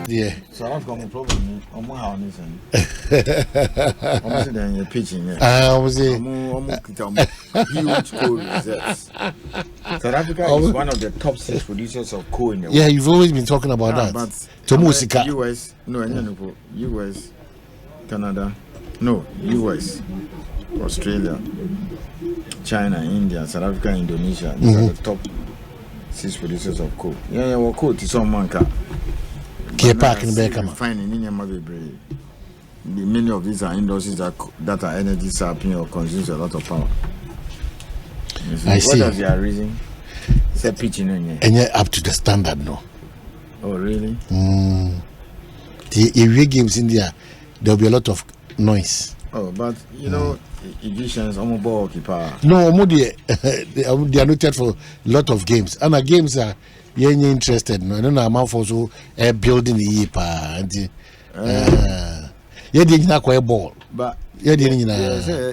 Yeah. South Africa problem. How on this and you're pitching. Huge coal reserves. South Africa is one of the top 6 producers of coal in the world. Yeah, you've always been talking about that. But US, US, Canada, US, Australia, China, India, South Africa, Indonesia. These are the top 6 producers of coal. Yeah, well, coal is some man car. Park in Beckham. Many of these are industries that are energy sapping or consumes a lot of power. I see. What is your reason? Say pitching and you're up to the standard, no? Oh, really? The area games in there, there'll be a lot of noise. Oh, but you know, Egyptians are more keeper. No, they are noted for a lot of games. And the games are you're interested. No, I don't know amount for so building the year and you didn't have a ball. But you didn't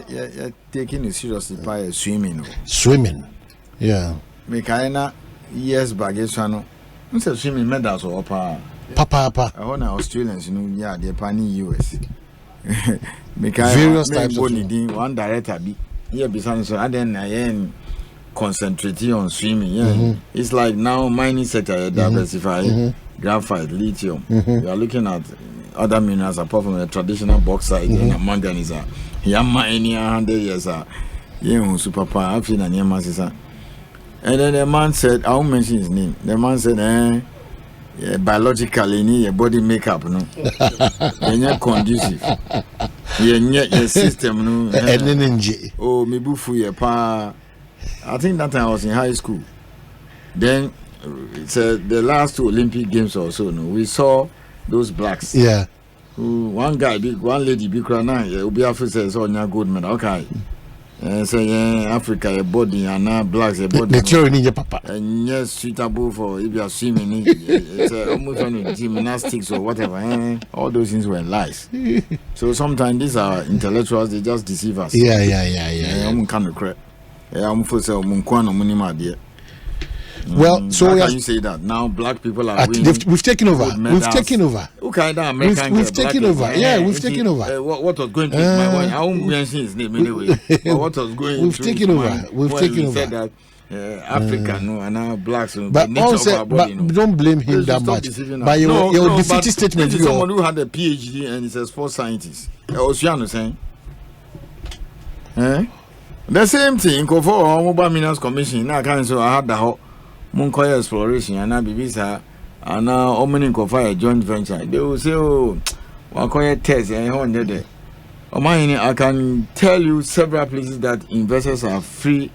you're taking it seriously by swimming. Swimming. Yeah. Mekaina years back is one. Swimming medals or Papa. I want Australians, yeah, they're panning US. Various types of one director be here besides so and then I concentrating on swimming. Yeah. It's like now mining sector diversify graphite, lithium. You are looking at other minerals apart from the traditional bauxite and manganese. Yama any 100 years super power and then the man said, I won't mention his name. The man said, biologically, your body makeup, no, and you're conducive. Your system, no, oh, me bufu your pa. I think that time I was in high school. Then, the last 2 Olympic Games or so, no, we saw those blacks. Yeah. One guy, one lady, big crown, will be after says, oh, you're good man, okay. Say Africa, a body, and now blacks a body. The papa. And yes, suitable for if you are swimming. It's almost on gymnastics or whatever. All those things were lies. So sometimes these are intellectuals, they just deceive us. Yeah. I'm kind of crap. I'm for sale. Well, so how can you say that now? Black people are winning. We've taken over. Okay, that we've taken over. Yeah, we've taken over. What was going to my wife? I won't mention his name anyway. But what was going? We've taken over. We've taken over. Said that Africa, no, and now blacks. But also, don't blame him that much. But your defeated statement. This is someone who had a PhD and is a sports scientist. Oceano saying, the same thing. Go for Mobile Minerals Commission. Now, I had the whole. Munkoya exploration and now Bibisa and now opening a joint venture. They will say, oh, Wakoya test and on there. I can tell you several places that investors are free.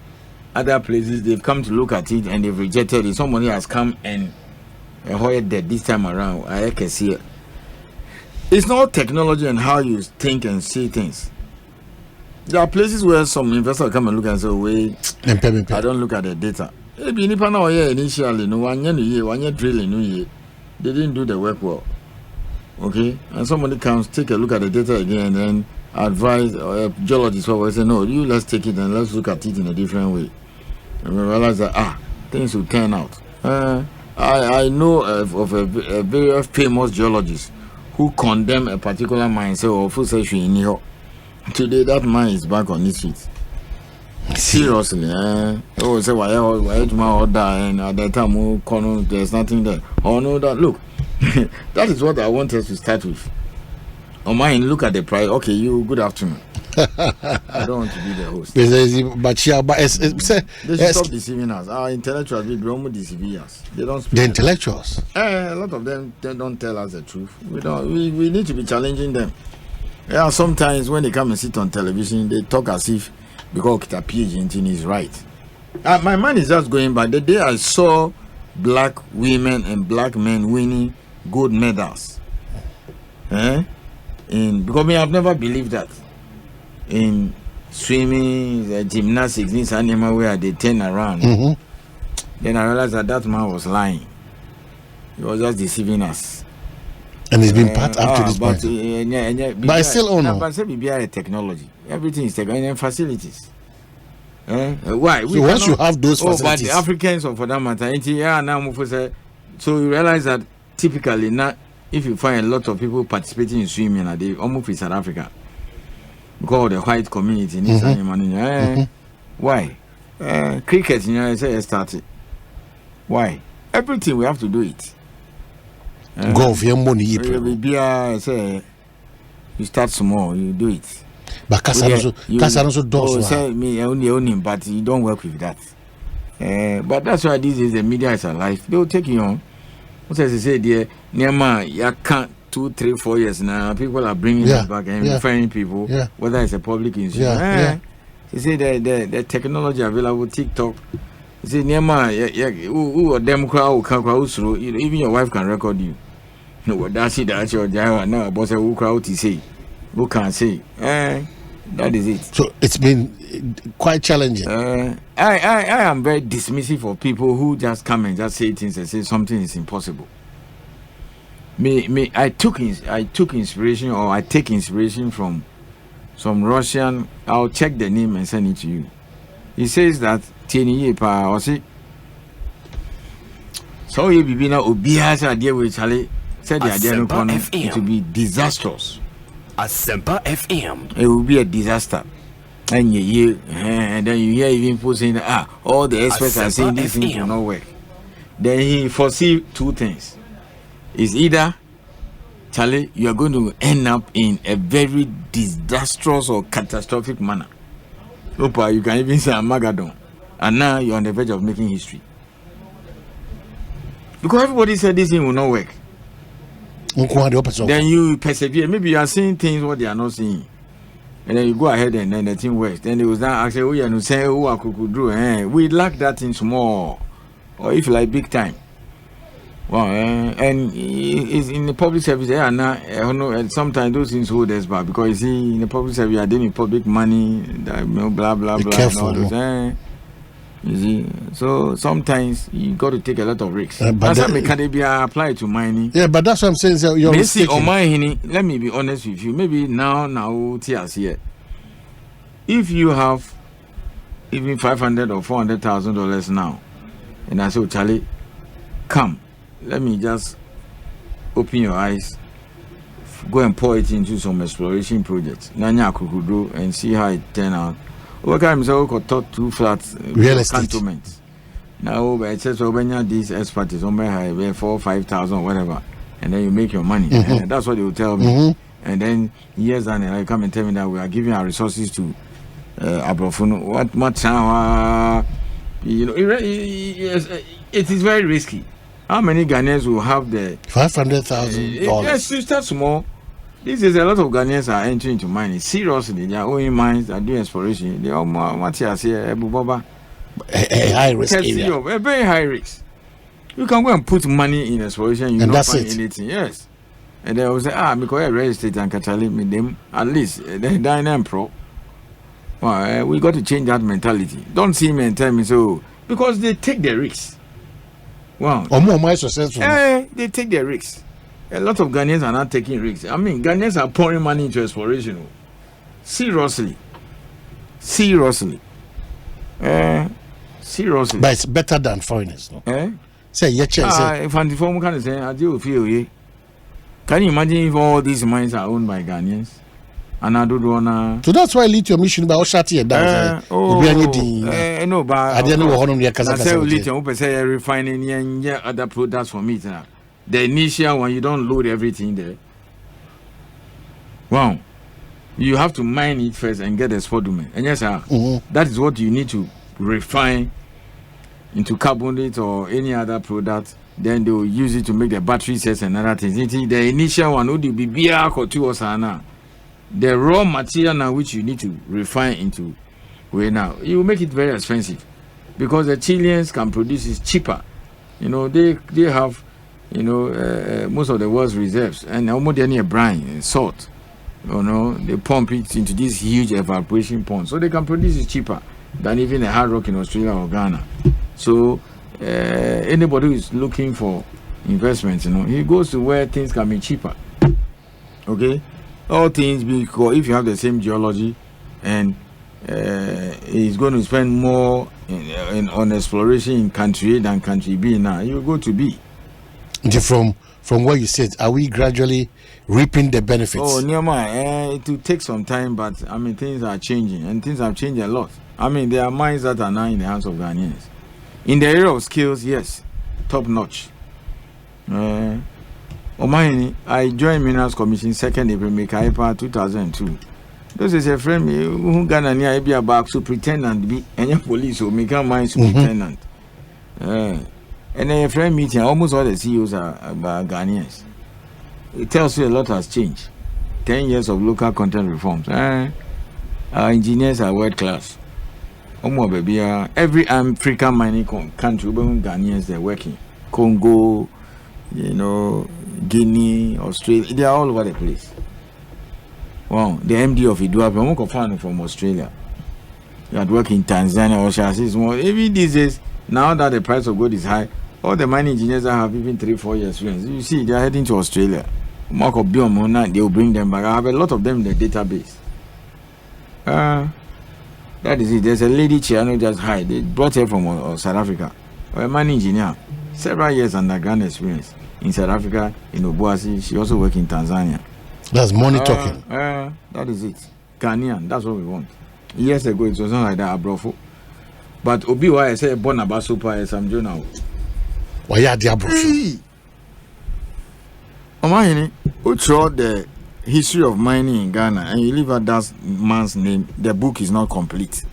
Other places they've come to look at it and they've rejected it. Somebody has come and hired that this time around. I can see it. It's not technology and how you think and see things. There are places where some investors come and look and say, wait, I don't look at the data. Maybe initially, no 1 year, 1 year drilling, no year. They didn't do the work well. Okay? And somebody comes, take a look at the data again, and then advise geologists will say, no, let's take it and let's look at it in a different way. And we realize that, things will turn out. I know of a very famous geologist who condemned a particular mine, say, today that mine is back on its feet. Seriously, oh, say why my order and at that time there's nothing there. Oh no, that look, that is what I want us to start with. Oh mine, look at the price. Okay, you good afternoon. I don't want to be the host. They should stop deceiving us. Our intellectuals we don't deceive us. They don't speak. The intellectuals. A lot of them they don't tell us the truth. We need to be challenging them. Yeah, sometimes when they come and sit on television, they talk as if because the PhD is right. My mind is just going back. The day I saw black women and black men winning gold medals. Because I've never believed that. In swimming, gymnastics, this animal where they turn around. Then I realized that man was lying. He was just deceiving us. And it's been part up to this point. But I still own it. But say technology. Everything is technology and facilities. Why? So once you have those facilities. But the Africans, or for that matter, so you realize that typically not if you find a lot of people participating in swimming, they almost in South Africa because of the white community in this animal. Why? Cricket, I say started. Why? Everything we have to do it. Golf, your money. Say you start small, you do it. But Casanoso does say me only, but you don't work with that. But that's why this is the media is alive. They will take you on. What as I say, dear, Nema, you can't 2, 3, 4 years now. People are bringing it back and referring people, whether it's a public institution. They say the technology available, TikTok. They say Nema, who them crowd can even your wife can record you. No, that's it. That's your driver. No, boss, who crowd to say, who can say. That is it. So it's been quite challenging. I am very dismissive of people who just come and just say things and say something is impossible. I took inspiration, or I take inspiration from some Russian. I'll check the name and send it to you. He says that Tieni pa or say so you be na obiasa idea with Charlie said the idea no to be disastrous. Asempa FM. It will be a disaster. And and then you hear even people saying that all the experts are saying this thing will not work. Then he foresee 2 things. It's either Charlie, you are going to end up in a very disastrous or catastrophic manner. Opa, you can even say Armageddon. And now you're on the verge of making history. Because everybody said this thing will not work. Then you persevere. Maybe you are seeing things what they are not seeing. And then you go ahead and then the thing works. Then they will now ask, oh, yeah, no, say, oh, I could do. We lack that thing small. Or if like big time. Well, and it's in the public service. And sometimes those things hold us back. Because you see, in the public service, you are dealing with public money, blah, blah, blah. Careful, and all those, you see, so sometimes you got to take a lot of risks. That's how can be applied to mining. Yeah, but that's what I'm saying. So you're mistaken. Let me be honest with you. Maybe now, tears here. If you have even $500,000 or $400,000 now, and I say, Charlie, come, let me just open your eyes, go and pour it into some exploration projects. Nanya Kukudu and see how it turn out. What kind of talk 2 flats real estate Cantonment. Now but it says when these experts is on my highway 4,000 or 5,000 whatever, and then you make your money. And that's what they will tell me. And then years and I come and tell me that we are giving our resources to Abrofunu. What much you know it is very risky. How many Ghanaians will have the $500,000? Yes, you start small. This is a lot of Ghanaians are entering into mining. Seriously, they are owning mines, are doing exploration. They are a high risk area. A very high risk. You can go and put money in exploration, you don't find anything. Yes. And they will say, because real estate and Catali with them, at least they dine and pro. Well, we got to change that mentality. Don't see me and tell me so, because they take the risks. Wow. Or more successful. They take the risks. A lot of Ghanaians are not taking risks. I mean, Ghanaians are pouring money into exploration. Seriously. Seriously. But it's better than foreigners. No? Say, if I'm the former kind of saying, I do feel. Can you imagine if all these mines are owned by Ghanaians? And I don't want So that's why I lead your mission by Oshati. No, but I didn't know how say lithium, say refining and other products for meat. The initial one, you don't load everything there. Wow. You have to mine it first and get the spodumene. And yes, sir, that is what you need to refine into carbonate or any other product. Then they will use it to make the battery cells and other things. The initial one would be beer or 2 or sana. The raw material now which you need to refine into now, you will make it very expensive because the Chileans can produce it cheaper. You know, they have most of the world's reserves and almost any brine and salt. You know, they pump it into this huge evaporation pond, so they can produce it cheaper than even the hard rock in Australia or Ghana. So anybody who is looking for investments, he goes to where things can be cheaper. Okay, all things because if you have the same geology and he's going to spend more on exploration in country A than country B now, you go to B. From what you said, are we gradually reaping the benefits? Oh, Nyama, it will take some time, but I mean, things are changing, and things have changed a lot. I mean, there are mines that are now in the hands of Ghanaians. In the area of skills, yes, top notch. I joined Minerals Commission 2nd April, Mekaipa 2002. Those is a friend who Ghana near be a back superintendent be any police who make a mine superintendent. And a friend meeting, almost all the CEOs are Ghanaians. It tells you a lot has changed. 10 years of local content reforms. Our engineers are world class. Every African mining country, Ghanaians, they're working. Congo, Guinea, Australia, they are all over the place. Wow, the MD of Idua, from Australia. You had work in Tanzania or Shasis. Even these days, now that the price of gold is high, all the mining engineers that have even 3-4 years experience, you see, they are heading to Australia. Mark of Biomona, they will bring them back. I have a lot of them in the database. That is it. There's a lady chair, just high. They brought her from South Africa. A mining engineer, several years underground experience in South Africa, in Obuasi. She also works in Tanzania. That's money talking. That is it. Ghanaian, that's what we want. Years ago, it was not like that, Abrofo. But Obi, why I say born about super some journal. Why are the Abrofo? Who throughout the history of mining in Ghana and you leave out that man's name, the book is not complete.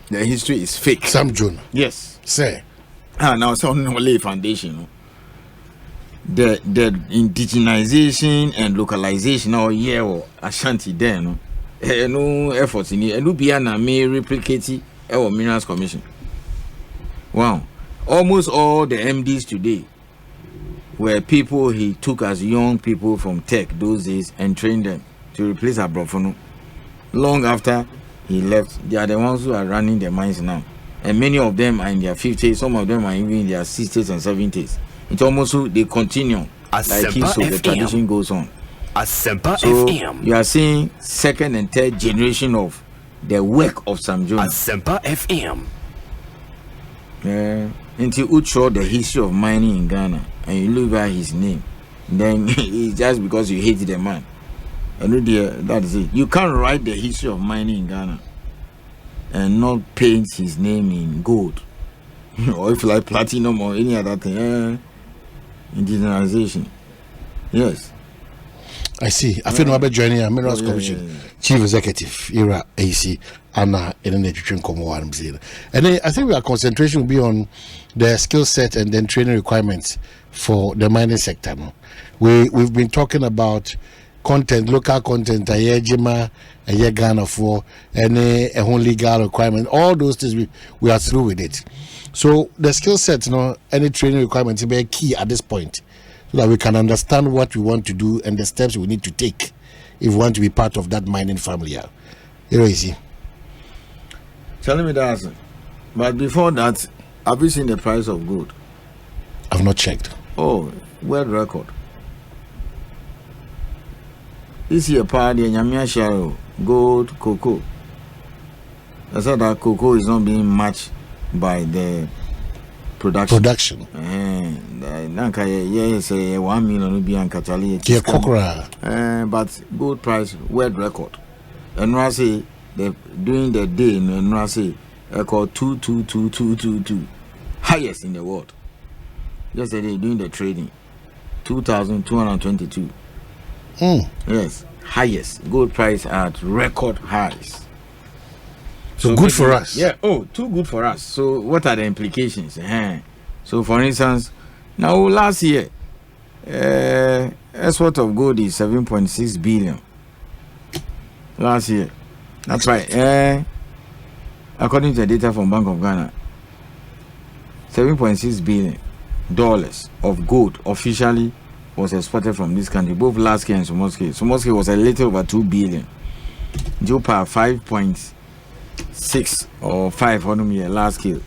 The history is fake. Sam Jonah. Yes. Say. Now it's on the foundation. The indigenization and localization or Ashanti there, no efforts in it. And Lubiana may replicate our Minerals Commission. Wow. Almost all the MDs today were people he took as young people from tech those days and trained them to replace Abrofono. Long after he left, they are the ones who are running the mines now. And many of them are in their 50s, some of them are even in their 60s and 70s. It's almost so they continue. Like he, so the tradition goes on. Asempa so FM. You are seeing second and third generation of the work of Sam Jones. Asempa FM. Until you show the history of mining in Ghana and you look at his name, then it's just because you hate the man. And that is it. You can't write the history of mining in Ghana and not paint his name in gold. Or if like platinum or any other thing. Indigenization. Yes. I see. I feel no joining a Minerals Commission Chief Executive era Ayisi Anna in the nutrition and then I think our concentration will be on the skill set and then training requirements for the mining sector. No? We've been talking about content, local content, Jima, Ghana for any legal requirement, all those things we are through with it. So the skill set, any training requirements will be key at this point, so that we can understand what we want to do and the steps we need to take if we want to be part of that mining family. Here is he. Tell me that. But before that, have you seen the price of gold? I've not checked. Oh, world record. This year, party Nyamia share gold, cocoa. I said that cocoa is not being matched by the production. Yes, 1 million will be in Catalonia. But gold price world record. And I say during the day, and I say I call 22222 highest in the world. Yesterday doing the trading, 2,222. Yes, highest gold price at record highs. So good for us. Yeah. Oh, too good for us. So what are the implications? So for instance, now last year, export of gold is 7.6 billion. Last year. That's right. According to the data from Bank of Ghana, $7.6 billion of gold officially was exported from this country, both large scale and small scale. Small scale was a little over 2 billion. Jopa 5.6 or 5 on a large scale.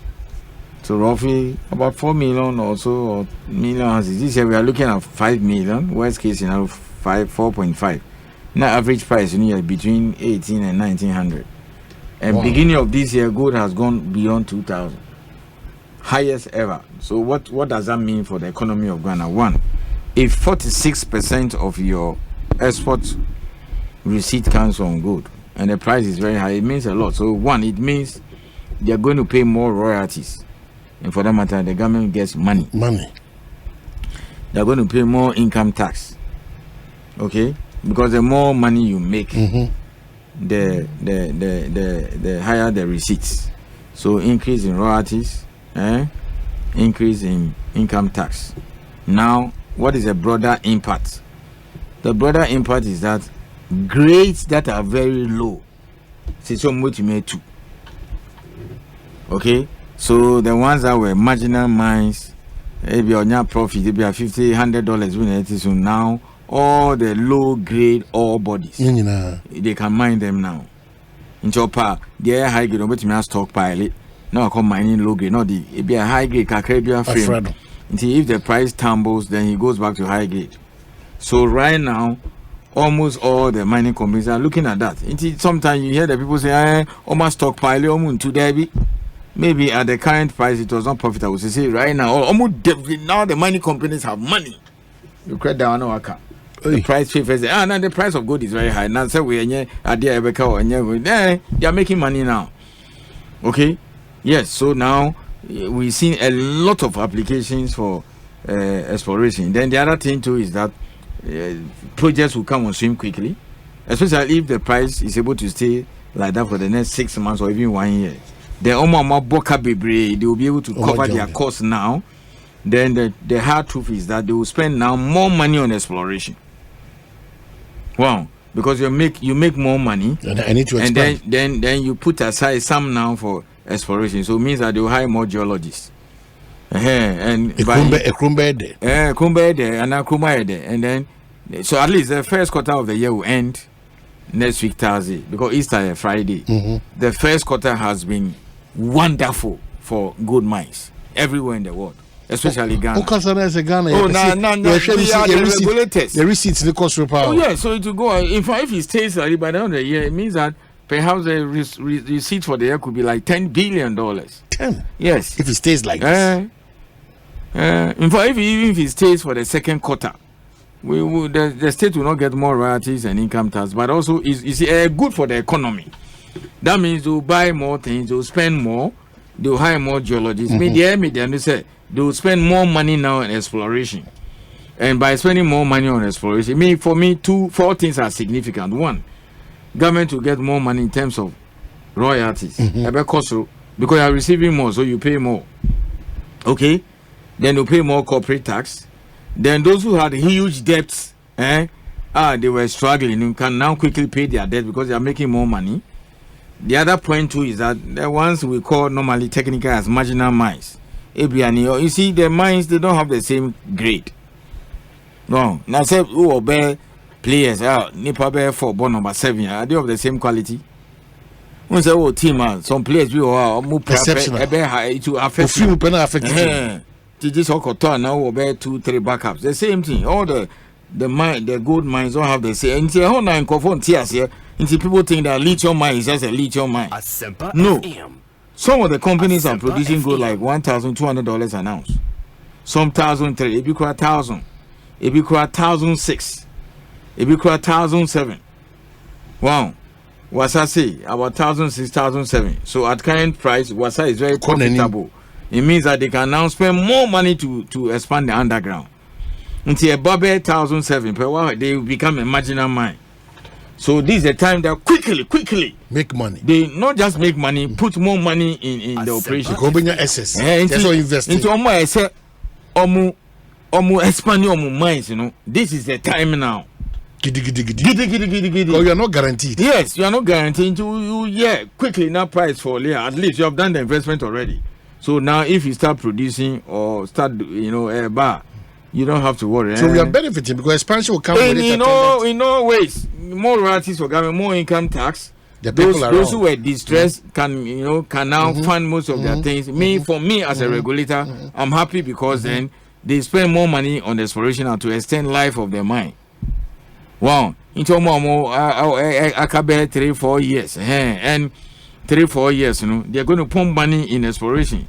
So roughly about 4 million or so, or million ounces. This year we are looking at 5 million. Worst case scenario 4.5. Now average price between 18 and 1900. And wow. Beginning of this year, gold has gone beyond 2,000, highest ever. So what does that mean for the economy of Ghana? One, if 46% of your export receipt comes from gold and the price is very high, it means a lot. So one, it means they are going to pay more royalties, and for that matter, the government gets money. They are going to pay more income tax. Okay, because the more money you make, the higher the receipts. So increase in royalties, increase in income tax. Now, what is the broader impact? The broader impact is that grades that are very low, say so much made too. Okay, so the ones that were marginal mines, maybe on your profit, they be a $50-$100 so now all the low grade ore bodies, they can mine them now. In Chopper, they are high grade, but you stockpile it. Now I come mining low grade, no, it be a high grade Kakrebia frame. Until if the price tumbles, then he goes back to high grade. So right now, almost all the mining companies are looking at that. Until sometimes you hear the people say, almost stockpile, almost to Debbie. Maybe at the current price, it was not profitable. So say right now, almost now the mining companies have money. You credit down no account. The price favors now the price of gold is very high. Now say we they are making money now. Okay, yes. So now we've seen a lot of applications for exploration. Then the other thing too is that projects will come on stream quickly, especially if the price is able to stay like that for the next 6 months or even 1 year. The they will be able to cover their costs now. Then the hard truth is that they will spend now more money on exploration. Wow, because you make more money, and I need to expand. And then you put aside some now for exploration. So it means that they will hire more geologists. And and then so at least the first quarter of the year will end next week Thursday, because Easter is Friday. The first quarter has been wonderful for gold mines everywhere in the world, especially Ghana. The receipts the cost of power. Oh yeah, so it will go. In fact, if it stays like by the end of the year, it means that perhaps the receipt for the year could be like $10 billion. 10. Yes. If it stays like this. In fact, even if it stays for the second quarter, the state will not get more royalties and income tax, but also is good for the economy. That means they'll buy more things, they'll spend more, they'll hire more geologists. They will spend more money now on exploration. And by spending more money on exploration, for me, 4 things are significant. One, government will get more money in terms of royalties. Because you are receiving more, so you pay more. Okay? Then you pay more corporate tax. Then those who had huge debts, they were struggling, you can now quickly pay their debt because they are making more money. The other point too is that the ones we call normally technically as marginal mines, you see the mines, they don't have the same grade. No, now say who obey players, Nipa bear for ball number 7, are they of the same quality? When say team, some players we are more exceptional. It will affect. This now will bear 2-3 backups. The same thing. All the gold mines don't have the same. And how now in Kofon tears here. Until people think that lithium mine is just a lithium mine. Asempa no. FM. Some of the companies are Asempa producing gold FM. like $1,200 an ounce. Some 1,003. It be quite 1,000. It be quite 1,006. It be quite 1,007. Wow. Wasa say about 1,006, 1,007. So at current price, Wasa is very profitable. It means that they can now spend more money to expand the underground. Until above 1,007 per hour, they will become a marginal mine. So this is the time that quickly make money. They not just make money, put more money in the operation. That's what investing. Into expanding mines, This is the time now. Because you are not guaranteed. Yes, you are not guaranteed. Quickly now price for later. At least you have done the investment already. So now if you start producing or start a bar, you don't have to worry. So we are benefiting because expansion will come with it. In no ways, more royalties for government, more income tax. Those who were distressed can now fund most of their things. For me as a regulator, I'm happy because then they spend more money on exploration and to extend life of their mine. Wow, into I can 3-4 years, and 3-4 years, they're going to pump money in exploration,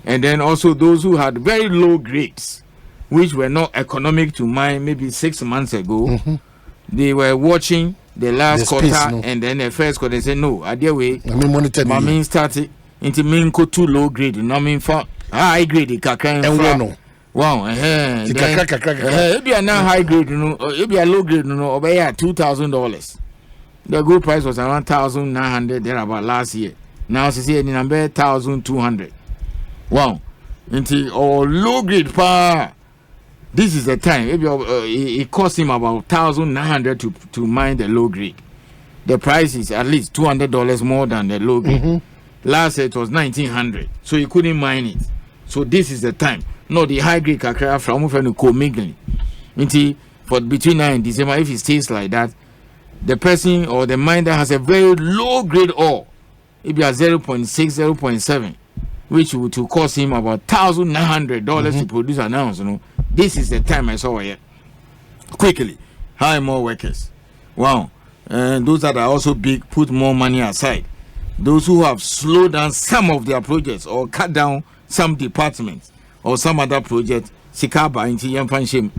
and then also those who had very low grades, which were not economic to mine maybe 6 months ago. They were watching the last quarter and then the first quarter. They said, no, I dare way. I mean, started into mean go too low grade. No, I mean, for high grade, and wow, if you are now high grade, if you are low grade, obey $2,000. The good price was around 1,900 there about last year. Now she say number 1,200. Wow, into or low grade pa. This is the time. If it cost him about 1,900 to mine the low grade. The price is at least $200 more than the low grade. Last year it was 1,900, so he couldn't mine it. So this is the time. No, the high grade kakra from co-mingling. For between now and December, if it stays like that, the person or the miner has a very low grade ore. It be at 0.6, 0.7, which would to cost him about $1,900 to produce an ounce. This is the time I saw it. Quickly, hire more workers. Wow. And those that are also big, put more money aside. Those who have slowed down some of their projects or cut down some departments or some other project, Sikaba into Yampanshim.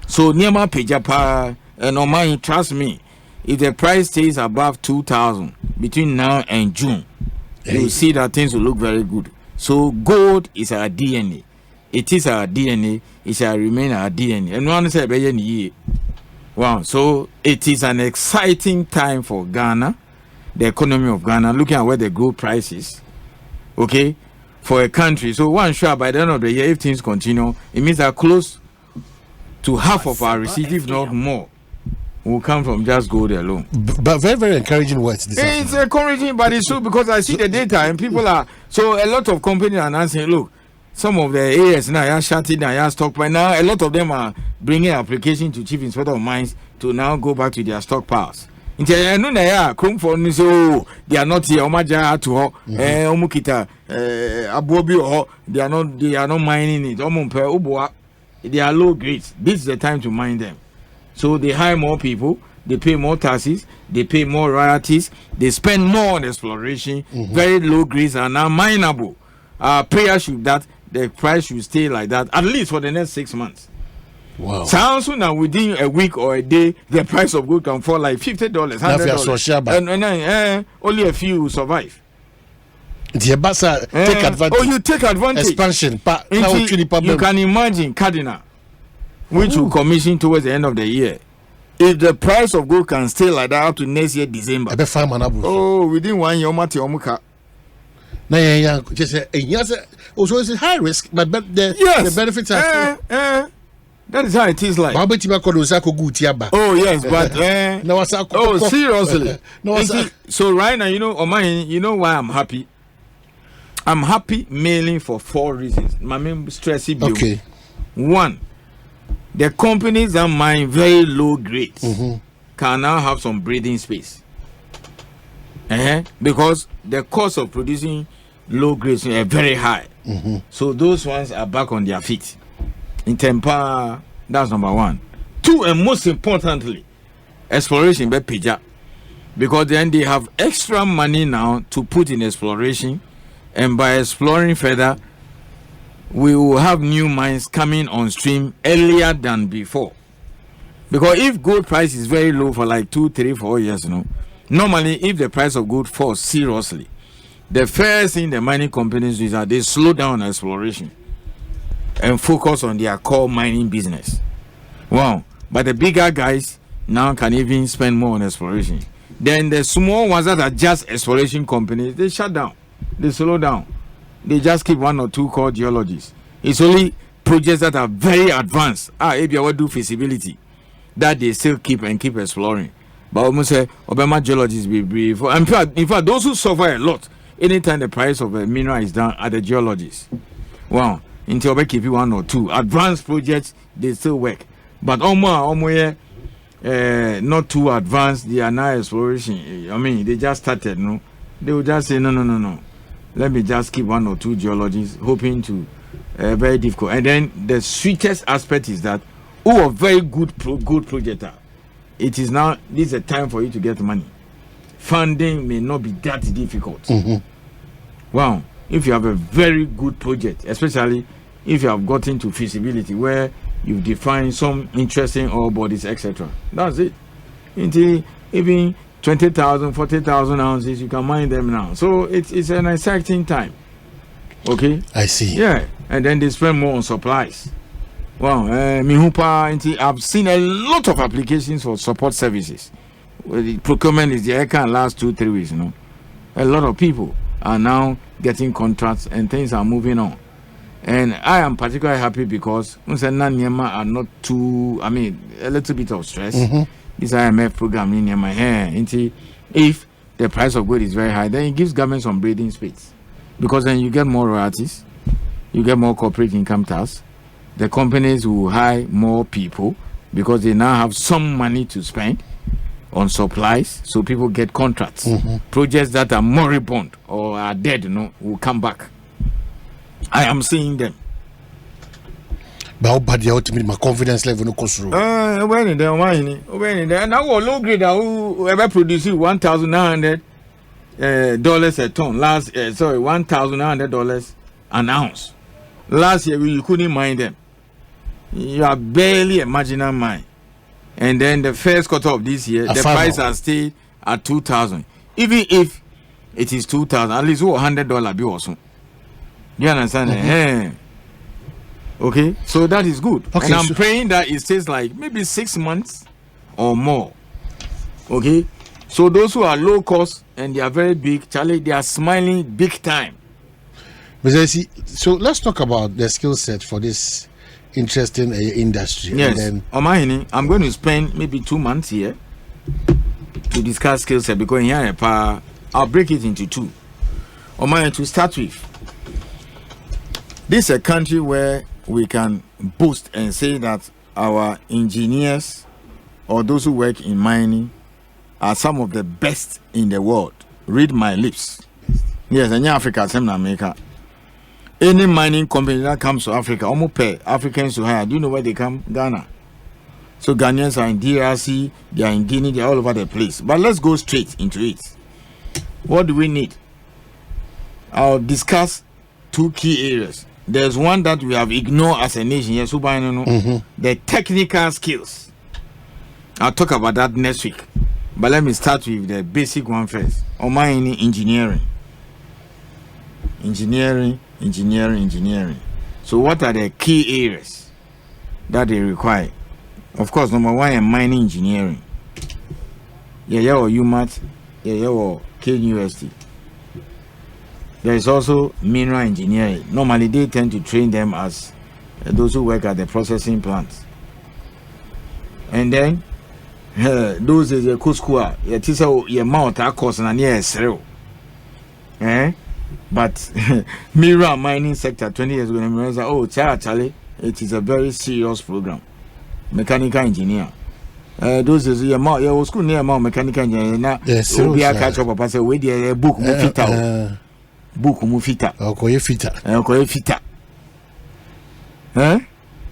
So Niama Pejapa and Omani, trust me, if the price stays above 2,000 between now and June, you will see that things will look very good. So gold is our DNA. It is our DNA. It shall remain our DNA. And one say, wow. So it is an exciting time for Ghana, the economy of Ghana. Looking at where the gold price is, okay, for a country. So one sure by the end of the year, if things continue, it means that close to half of our receipt, if not more, will come from just gold alone. But very, very encouraging words. It's encouraging, but it's true because I see the data and people are so a lot of companies are now saying, look, some of the areas now are shutting down, are stockpile. Now a lot of them are bringing application to Chief Inspector of Mines to now go back to their stockpiles. They are not here. Omaja to Omukita Abobi they are not mining it. They are low grades. This is the time to mine them. So they hire more people, they pay more taxes, they pay more royalties, they spend more on exploration. Very low grades are now mineable. Prayer should that the price should stay like that at least for the next 6 months. Wow. Sounds so now within a week or a day, the price of gold can fall like $50, $100. And only a few will survive. Take advantage. Oh, you take advantage. Expansion. You can imagine Cardinal, which will commission towards the end of the year. If the price of gold can stay like that up to next year December. Oh, within 1 year, also it's high risk, but the benefits are. That is how it is like. Oh yes, but oh seriously. So right now, you know why I'm happy. I'm happy mainly for 4 reasons. My main stressy bill. Okay. 1, the companies that mine very low grades can now have some breathing space. Because the cost of producing low grades are very high. So those ones are back on their feet. In Tempa, that's number 1. 2, and most importantly, exploration by Pija. Because then they have extra money now to put in exploration. And by exploring further, we will have new mines coming on stream earlier than before. Because if gold price is very low for like 2, 3, 4 years, normally if the price of gold falls seriously, the first thing the mining companies do is that they slow down exploration and focus on their core mining business. Wow. But the bigger guys now can even spend more on exploration. Then the small ones that are just exploration companies, they shut down. They slow down. They just keep 1 or 2 core geologists. It's only projects that are very advanced. If you do feasibility, that they still keep exploring. But almost say Obama geologists be brief. In fact, those who suffer a lot anytime the price of a mineral is down are the geologists. Wow. Until they keep 1 or 2 advanced projects, they still work. But almost not too advanced. They are now exploration. I mean, they just started. They will just say no. Let me just keep 1 or 2 geologists, hoping to very difficult. And then the sweetest aspect is that a very good projector. It is now this is a time for you to get money. Funding may not be that difficult. Wow, if you have a very good project, especially if you have gotten to feasibility where you've defined some interesting ore bodies, etc. That's it. Until even 20,000, 40,000 ounces, you can mine them now. So it's an exciting time. Okay? I see. Yeah. And then they spend more on supplies. Wow. I've seen a lot of applications for support services. Well, the procurement is there, can last 2-3 weeks, A lot of people are now getting contracts and things are moving on. And I am particularly happy because are not too, a little bit of stress. This IMF program in my hand. If the price of gold is very high, then it gives government some breathing space. Because then you get more royalties, you get more corporate income tax. The companies will hire more people because they now have some money to spend on supplies, so people get contracts. Projects that are moribund or are dead, will come back. I am seeing them. But the ultimate, my confidence level no goes through. When in there, and I will low grade who ever produce $1,900 a ton. $1,900 an ounce. Last year you couldn't mine them. You are barely a marginal mine. And then the first quarter of this year, the price has stayed at 2,000. Even if it is 2,000, at least $100 be also. Do you understand? Okay, so that is good. Okay, and I'm praying that it stays like maybe 6 months or more. Okay, so those who are low cost and they are very big, Charlie, they are smiling big time. So let's talk about the skill set for this interesting industry. Yes, and then I'm going to spend maybe 2 months here to discuss skill set because here I'll break it into two. To start with, this is a country where we can boast and say that our engineers or those who work in mining are some of the best in the world. Read my lips. Yes, and Africa, America. Any mining company that comes to Africa, almost pay Africans to hire. Do you know where they come? Ghana. So Ghanaians are in DRC, they are in Guinea, they are all over the place. But let's go straight into it. What do we need? I'll discuss two key areas. There's one that we have ignored as a nation. Yes, the technical skills. I'll talk about that next week. But let me start with the basic one first. Mining engineering. Engineering. So what are the key areas that they require? Of course, number one, mining engineering. Or UMAT, or KUST. There is also mineral engineering. Normally, they tend to train them as those who work at the processing plants. And then, those is a Kuskua. It is a mount, a course, and a zero. But mineral mining sector 20 years ago, Charlie, it is a very serious program. Mechanical engineer. Those is your school near mechanical engineer. Now, we are catch up a pass away the book mufita. Book mufita. Fita.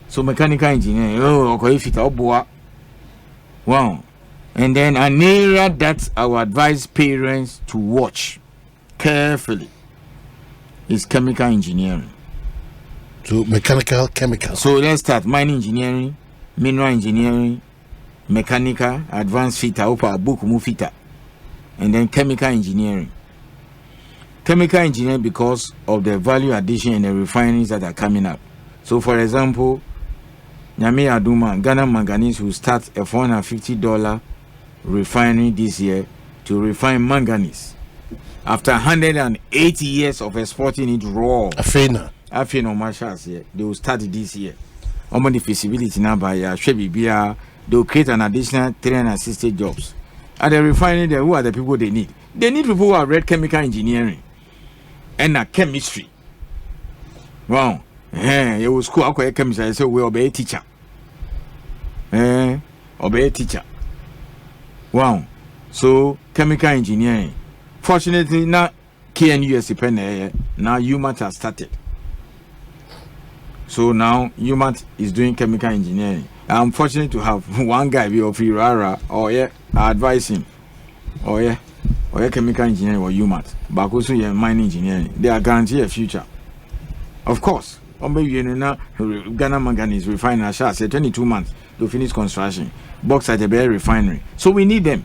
So mechanical engineer. Fita. Wow. And then an area that I would advise parents to watch carefully is chemical engineering. So chemical. So let's start mining engineering, mineral engineering, mechanical, advanced fitter, book mufita, and then chemical engineering. Chemical engineering because of the value addition and the refineries that are coming up. So for example, Nyame Aduma, Ghana Manganese will start a $450 refinery this year to refine manganese. After 180 years of exporting it raw. Afena Marshals here. They will start this year. On the feasibility now by Shebibia, they will create an additional 360 jobs. At the refinery there, who are the people they need? They need people who have read chemical engineering and chemistry. Wow. You will school chemistry. I say we obey a teacher. Obey a teacher. Wow. So chemical engineering. Fortunately, now KNUS now UMAT has started. So now UMAT is doing chemical engineering. I'm fortunate to have one guy of Irara I advise him. Chemical engineering or UMAT. But also mining engineering. They are guaranteed a future. Of course. you know, Ghana Manganese refinery, say 22 months to finish construction. Bauxite at the refinery. So we need them.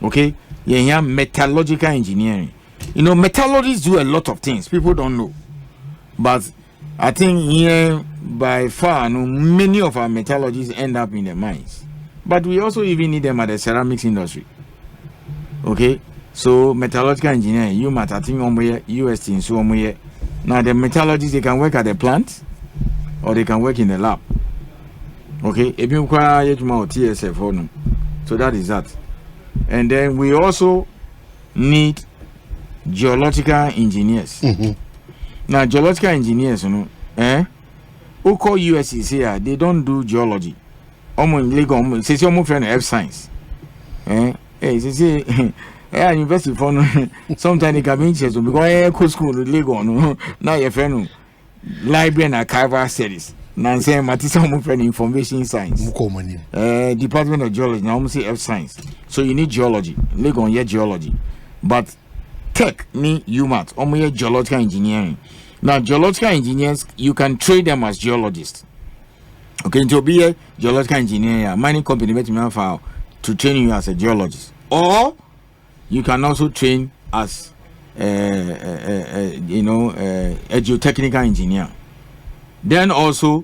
Okay? Yeah, metallurgical engineering. You know, metallurgists do a lot of things. People don't know. But I think here, by far, no, many of our metallurgists end up in the mines. But we also even need them at the ceramics industry. Okay? So, metallurgical engineering, you might, I think, UST in so now, the metallurgists, they can work at the plant or they can work in the lab. Okay? If you require TSF, so that is that. And then we also need geological engineers. Now, geological engineers, who call USC here, they don't do geology. Legal, say friend F science. University for sometimes they can be interested because school legal now your friend library and archival studies. Now say Matisa friend information science. Department of Geology. Now I'm say F science. So you need geology. Legal geology. But tech need UMAT. Geological engineering. Now geological engineers, you can train them as geologists. Okay, to be a geological engineer, mining company met me to train you as a geologist. Or you can also train as a geotechnical engineer. Then also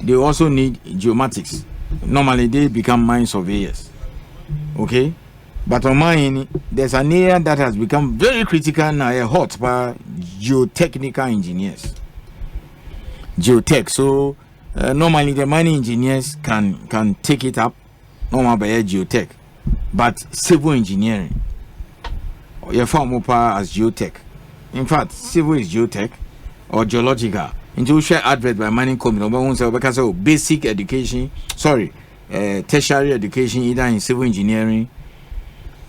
they also need geomatics. Normally they become mine surveyors. Okay, but on mine there's an area that has become very critical now, hot by geotechnical engineers. Geotech. So normally the mining engineers can take it up. Normal by geotech, but civil engineering. You form as geotech. In fact, civil is geotech or geological. Into share advert by mining company. Because of basic education, tertiary education either in civil engineering,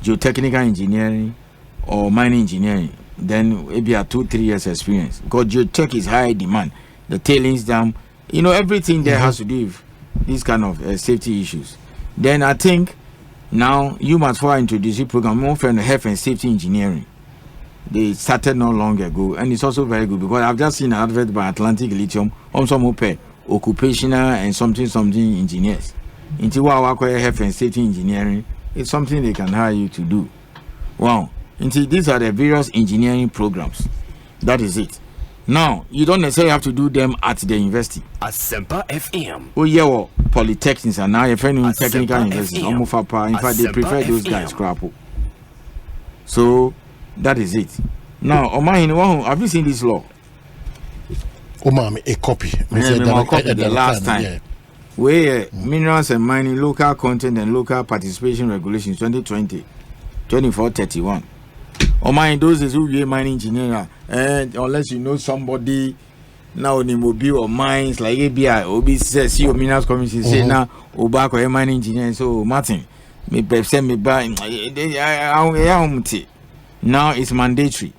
geotechnical engineering, or mining engineering. Then maybe a 2-3 years experience. Because geotech is high demand. The tailings dam, everything there has to do with these kind of safety issues. Then I think now you must fall into this program more for health and safety engineering. They started not long ago, and it's also very good because I've just seen an advert by Atlantic Lithium on some occupational and something engineers. Into what health and safety engineering, it's something they can hire you to do. Wow. Into these are the various engineering programs. That is it. Now, you don't necessarily have to do them at the university. Asempa FM. Oh, yeah, well, polytechnics and now you're finding technical universities. In fact, they prefer those guys, crap. So, that is it. Now, have you seen this law? A copy. The last time. Yeah. Where minerals and mining, local content and local participation regulations 2020-2431. Those is who be mining engineer, and unless you know somebody now in mobile or mines like ABI, OB says CEO Minerals Commission say now Obako a mining engineer. So Martin, me send me by now it's mandatory.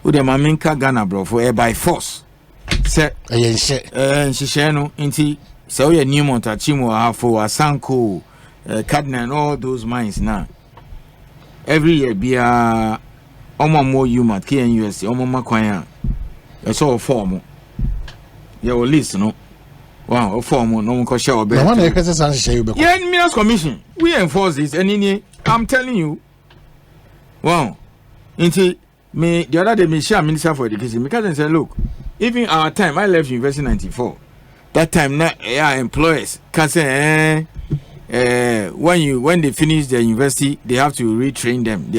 Who the maminka Ghana bro for by force. Say she share no inti so your new monta chimo for Asanko, Cardinal and all those mines now. Every year be a more human KNUSC, Makwaya. I saw a form. You will listen, no? Wow, a form, no one can share. Yeah, Minerals Commission. We enforce this, and I'm telling you. Wow. Into me, the other day, me share Minister for Education because I said, look, even our time, I left university in 94. That time, now, employers can say, when they finish their university, they have to retrain them.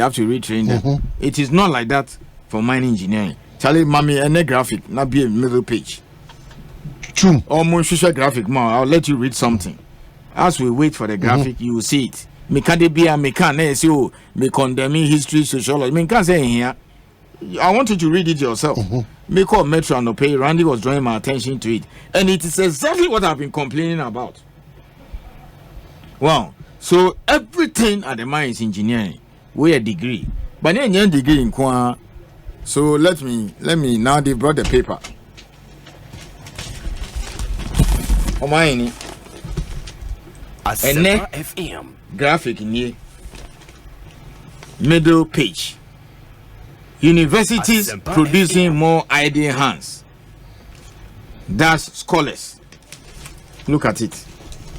It is not like that for mining engineering. Charlie, mommy, any graphic, not be a middle page. True. Almost social graphic, ma. I'll let you read something. As we wait for the graphic, you will see it. Me can't be a mechanic, so me condemning history, sociology. Me can't say here. I want you to read it yourself. Me call Metro and Pay. Randy was drawing my attention to it, and it is exactly what I've been complaining about. Wow. So everything at the mine is engineering. We a degree. But then you degree in Kwa. So let me now they brought the paper. Oh my Asempa FM. Graphic in here. Middle page. Universities Asempa producing FM. more idle hands. That's scholars. Look at it.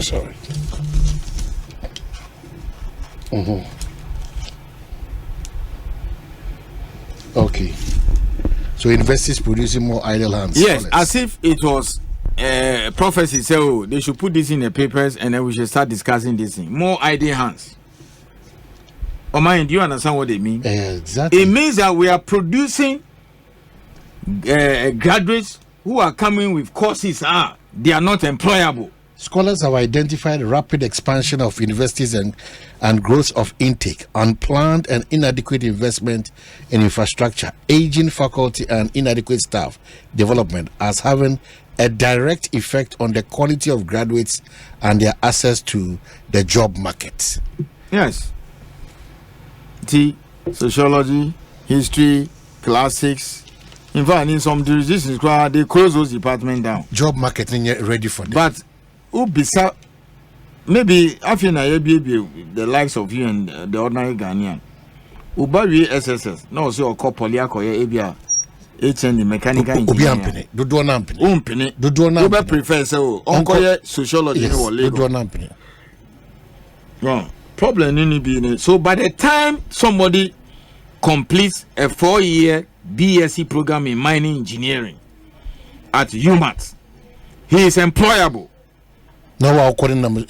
Sorry. Okay. So universities producing more idle hands. Yes, scholars. as if it was prophecy. Say, oh, they should put this in the papers and then we should start discussing this thing. More idle hands. Oh man, do you understand what they mean? Exactly. It means that we are producing graduates who are coming with courses. They are not employable. Scholars have identified rapid expansion of universities and growth of intake, unplanned and inadequate investment in infrastructure, aging faculty, and inadequate staff development as having a direct effect on the quality of graduates and their access to the job market. Yes. Sociology, history, classics. In fact, in some jurisdictions, they close those departments down. Job market is ready for them. But Ubisa, maybe I feel the likes of you and the ordinary Ghanaian. Ubawi SSS, no, so call Poliako, Abia, HN, mechanical engineer. Do nampini. Umpini. Do nampini. Uba prefers Uncle sociology or legal. Do nampini. No problem in being so by the time somebody completes a 4-year BSc program in mining engineering at UMaT, he is employable. No, I'll call him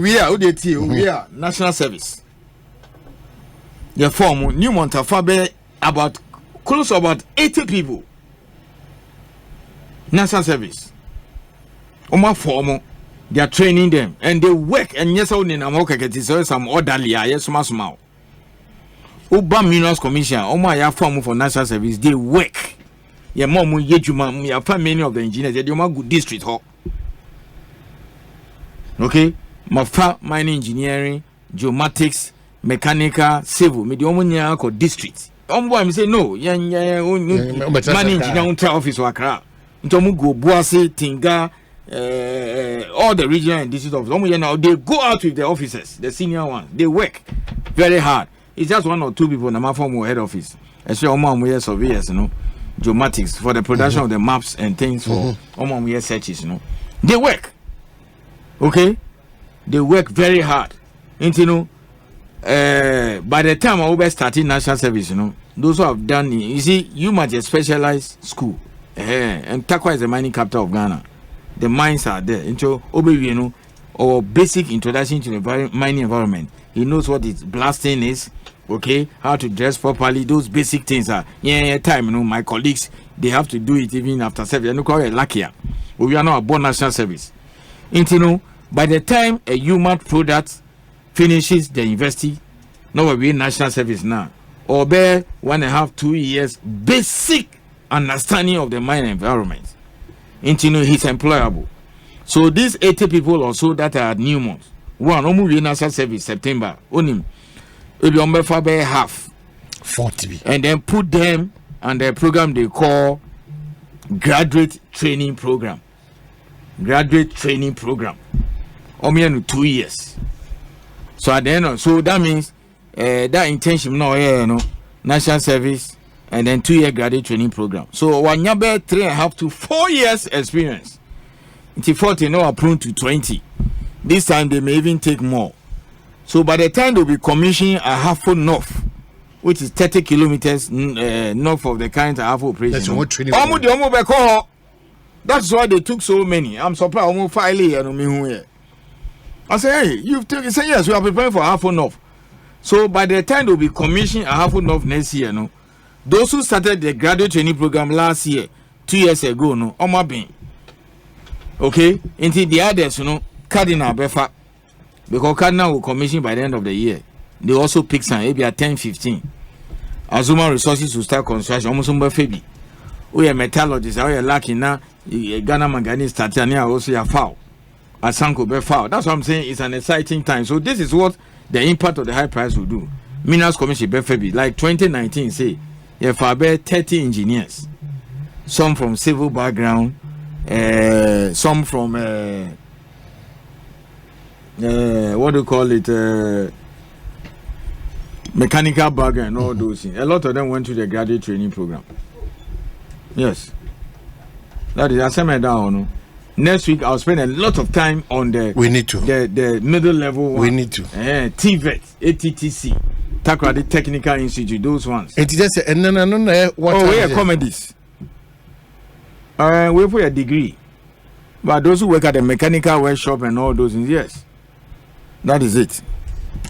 we are national service. The form New Montafabe about close to about 80 people. National service. Oma form. They are training them and they work and yes, only some orderly, yes, small. Uba Minerals Commission, Oma form for national service, they work. Your mom, Yejuma, your family of the engineers, they do good district. Okay, Mafa mining engineering, geomatics, mechanical, civil, Mediomonia district. I'm say no, mining engineer office or Accra. Ntomugo, Boise, Tinga. All the regional and district officers, they go out with the officers, the senior ones. They work very hard. It's just 1 or 2 people in the form head office. Especially surveyors, geomatics for the production of the maps and things for searches, They work. Okay? They work very hard. And by the time I will start national service, those who have done it, you see, you might a specialized school. And Takwa is the mining capital of Ghana. The mines are there. Into Obi, or basic introduction to the mining environment. He knows what blasting is, okay, how to dress properly. Those basic things are time. My colleagues, they have to do it even after service. And call it luckier. We are not about national service. By the time a UMaT product finishes the university, now we're in national service now. Or bear 1.5 2 years basic understanding of the mining environment. He's employable. So these 80 people or so that are at Newmont, one almost national service September, only half 40, and then put them on the program they call graduate training program. Graduate training program. Only 2 years. So at the end, so that means that intention no national service. And then 2-year graduate training program. So one year 3.5 to 4 years experience. Until 40 now approved to 20. This time they may even take more. So by the time they'll be commissioning a Ahafo North, which is 30 kilometers north of the current Ahafo operation. That's what training. That's why they took so many. I'm surprised almost 5 years. I say, hey, you've taken. Say yes, we are preparing for Ahafo North. So by the time they'll be commissioning Ahafo North next year, those who started the graduate training program last year, 2 years ago, Omabin. Okay? Until the others, Cardinal Befa. Because Cardinal will commission by the end of the year. They also pick some, maybe at 10-15. Azuma Resources will start construction, almost on Febi. We are metallurgists, we are lucky now. Ghana Mangani started, and also a foul. Asanko be foul. That's what I'm saying. It's an exciting time. So this is what the impact of the high price will do. Minerals Commission be Febi, like 2019, say. You have about 30 engineers, some from civil background, some from what do you call it, mechanical background, all those things. A lot of them went to the graduate training program. Yes. That is Asempa down. Next week I'll spend a lot of time on the the middle level one. We need to. TVET, ATTC, Takrady Technical Institute, those ones. And just what? Oh, we are comedies. We put a degree, but those who work at the mechanical workshop and all those things, yes, that is it.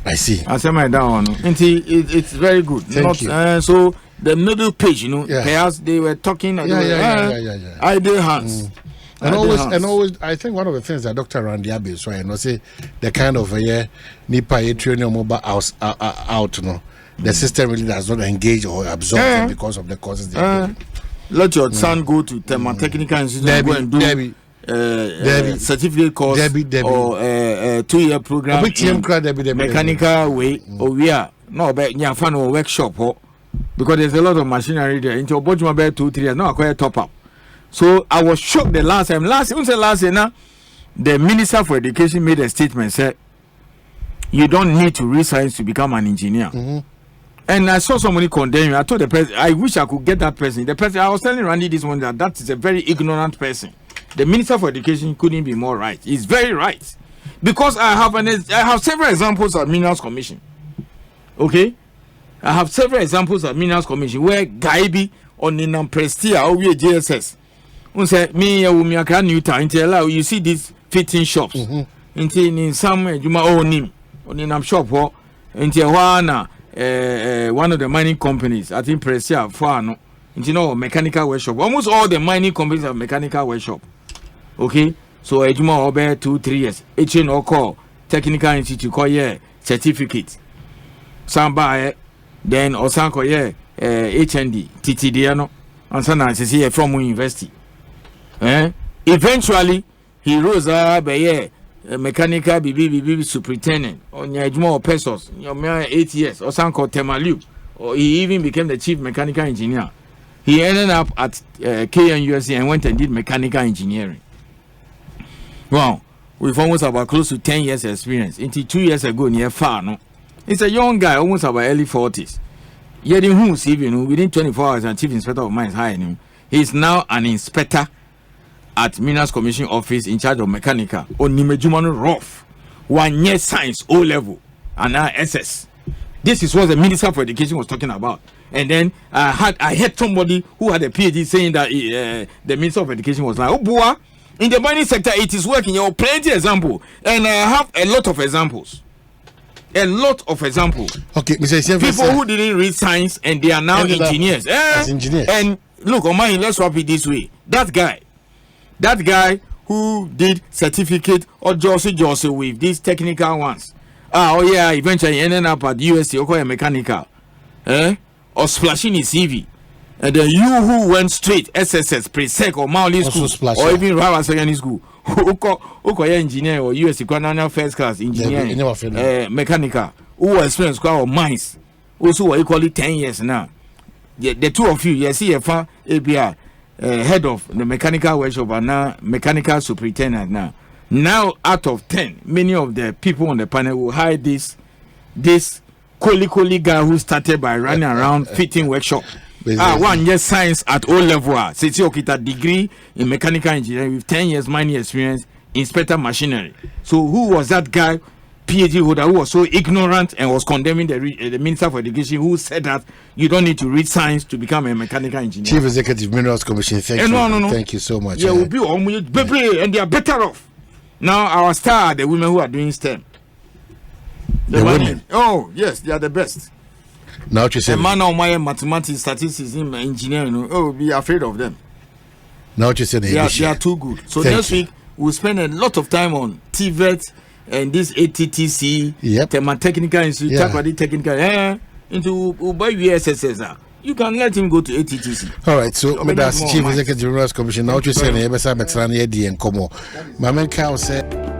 I see. Asempa down. It's very good. Thank you. So the middle page, perhaps they were talking. Idle hands. And always, I think one of the things that Dr. Randy Abbey is right, say the kind of Nipa Atrium mobile out, the system really does not engage or absorb them because of the causes they are. Let your son go to Technical Institute and go and do certificate course or 2-year program in mechanical way. Or we are no about fun or workshop because there's a lot of machinery there. Into about 2-3 years, no, I quite top up. So I was shocked the last time. Last year now, the Minister for Education made a statement, said, you don't need to read science to become an engineer. And I saw somebody condemn you. I told the person, I wish I could get that person. The person, I was telling Randy this one that is a very ignorant person. The Minister for Education couldn't be more right. He's very right. Because I have several examples at Minerals Commission. Okay? I have several examples at Minerals Commission where Gaibi on the Prestia or JSS. Say me Accra Newtown until you see these fitting shops in some Juma Onim on shop until one of the mining companies I think Presia Fano mechanical workshop. Almost all the mining companies have mechanical workshop. Okay, so Juma Obe 2-3 years HN or call Technical Institute call certificate. Samba then Osanko HND TTD and Sana see from university. Eventually, he rose up a mechanical BB superintendent on Yajmo Pesos, 8 years, or some called Temalu, or he even became the chief mechanical engineer. He ended up at KNUSC and went and did mechanical engineering. Wow, we've almost about close to 10 years experience. Until 2 years ago, near far, no? It's a young guy, almost about early 40s. Yet in whom, within 24 hours, and chief inspector of mines hired him. He's now an inspector at Minerals Commission office in charge of mechanical. Onimejumanu rough 1 year science O level and now SS. This is what the Minister for Education was talking about. And then I heard somebody who had a PhD saying that the Minister of Education was like, oh boy, in the mining sector it is working. You have plenty of examples, and I have a lot of examples. Okay, Mr. People who didn't read science and they are now engineers. As engineers. And look, on mine, let's swap it this way. That guy who did certificate or Josie with these technical ones. Eventually he ended up at USC or mechanical. Or splashing his CV. And then you who went straight SSS, pre-sec or Mauli school, or even Rava secondary school, who engineer or USC first class engineer, mechanical, who experience or mines, also were equally 10 years now. The two of you, see a far ABR. Head of the mechanical workshop and now mechanical superintendent now out of 10 many of the people on the panel will hire this Koli guy who started by running around fitting workshop 1 year science at O level since you get a degree in mechanical engineering with 10 years mining experience inspector machinery. So who was that guy PhD holder who was so ignorant and was condemning the Minister for Education who said that you don't need to read science to become a mechanical engineer? Chief Executive Minerals Commission, thank you. No. Thank you so much. Yeah, we'll be and they are better off. Now our star are the women who are doing STEM. The women? Oh, yes, they are the best. Now what you say? A man on my mathematics, statistics, engineering, be afraid of them. Now what you say? They are too good. So next week we'll spend a lot of time on TVET and this ATTC, Technical Institute, Takrady Technical, into USSS. You can let him go to ATTC. All right, so that's Chief Executive Minerals Commission. Now what you say? My man Cow said.